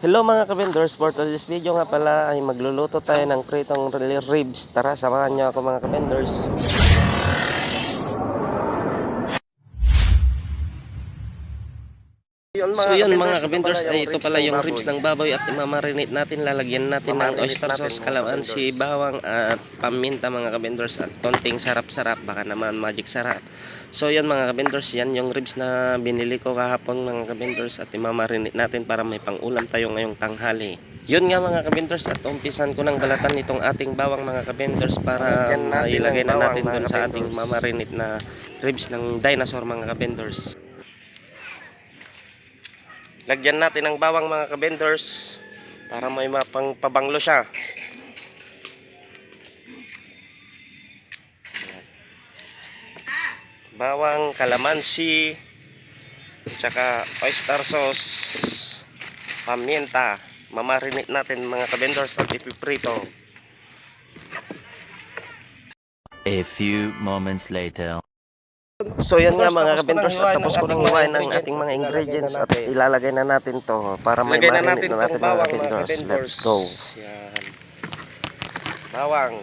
Hello mga ka-vendors, for today's video nga pala ay magluluto tayo ng pritong ribs. Tara, samahan nyo ako mga ka-vendors. So yun mga ka-vendors, ay ito pala yung ribs ng baboy at imamarinate natin. Lalagyan natin ng oyster sauce, kalamansi, bawang at paminta mga ka-vendors at konting sarap-sarap, baka naman magic sarap. So yun mga ka-vendors, yan yung ribs na binili ko kahapon mga ka-vendors at imamarinate natin para may pang-ulam tayo ngayong tanghali. Yun nga mga ka-vendors, at umpisan ko ng balatan itong ating bawang mga ka-vendors para ilagay na natin doon sa ating mamarinate na ribs ng dinosaur mga ka-vendors. Lagyan natin ng bawang mga ka-vendors para may mapangpabanglo siya. Bawang, kalamansi, tsaka oyster sauce, paminta. Mamarinate natin mga ka-vendors at ipiprito. A few moments later. So yan nga mga ka-vendors, at tapos ko nang hiwain ang ating mga ingredients at ilalagay na natin to para may marinate na natin mga ka-vendors. Let's go. Yan. Bawang.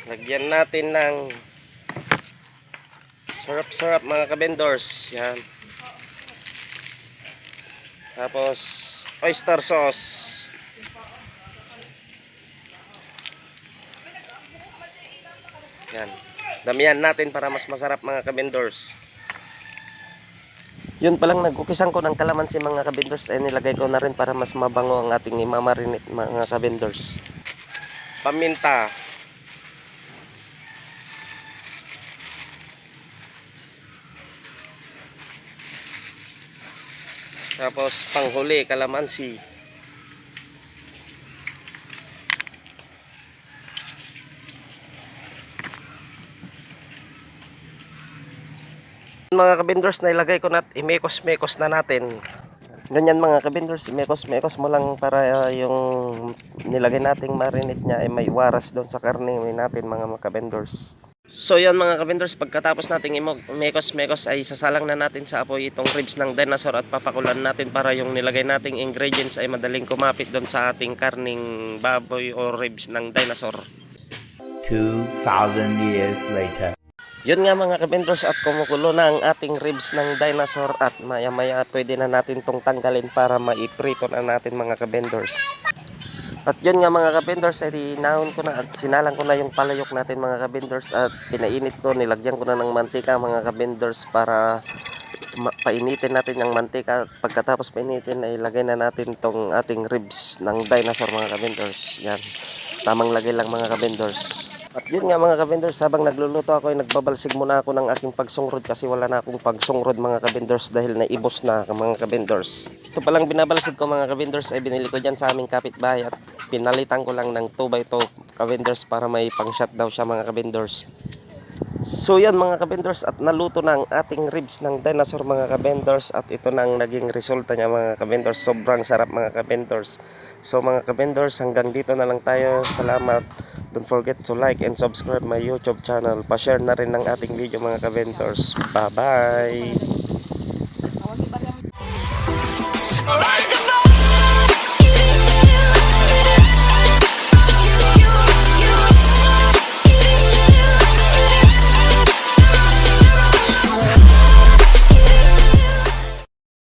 Lagyan natin ng sarap-sarap mga ka-vendors. Yan. Tapos oyster sauce. Yan. Damihan natin para mas masarap mga ka-vendors. Yun palang nag-ukisan ko ng kalamansi mga ka-vendors ay nilagay ko na rin para mas mabango ang ating imamarinate mga ka-vendors. Paminta. Tapos panghuli kalamansi. Mga ka-vendors, na ilagay ko na at imekos-mekos na natin. Ganyan mga ka-vendors, imekos-mekos mo lang para yung nilagay nating marinate niya ay may waras doon sa karne natin mga ka-vendors. So yan mga ka-vendors, pagkatapos nating imekos-mekos ay sasalang na natin sa apoy itong ribs ng dinosaur at papakulan natin para yung nilagay nating ingredients ay madaling kumapit doon sa ating karning baboy o ribs ng dinosaur. 2,000 years later. Yun nga mga ka-vendors, at kumukulo na ang ating ribs ng dinosaur at maya maya pwede na natin tong tanggalin para maiprito na natin mga ka-vendors. At yun nga mga ka-vendors, ay dinahon ko na at sinalang ko na yung palayok natin mga ka-vendors at pinainit ko, nilagyan ko na ng mantika mga ka-vendors para painitin natin yung mantika. Pagkatapos painitin ay lagay na natin tong ating ribs ng dinosaur mga ka-vendors. Yan, tamang lagay lang mga ka-vendors. At yun nga mga ka-vendors, habang nagluluto ako ay nagbabalsig muna ako ng aking pagsungrod kasi wala na akong pagsungrod mga ka-vendors dahil naibos na mga ka-vendors. Ito palang binabalsig ko mga ka-vendors ay binili ko dyan sa aming kapitbahay at pinalitan ko lang ng 2x2 ka-vendors para may pang shot daw siya mga ka-vendors. So yan mga ka-vendors, at naluto na ang ating ribs ng dinosaur mga ka-vendors at ito na ang naging resulta niya mga ka-vendors. Sobrang sarap mga ka-vendors. So mga ka-vendors, hanggang dito na lang tayo. Salamat. Don't forget to like and subscribe my YouTube channel. Pa-share na rin ng ating video mga ka-vendors. Bye bye.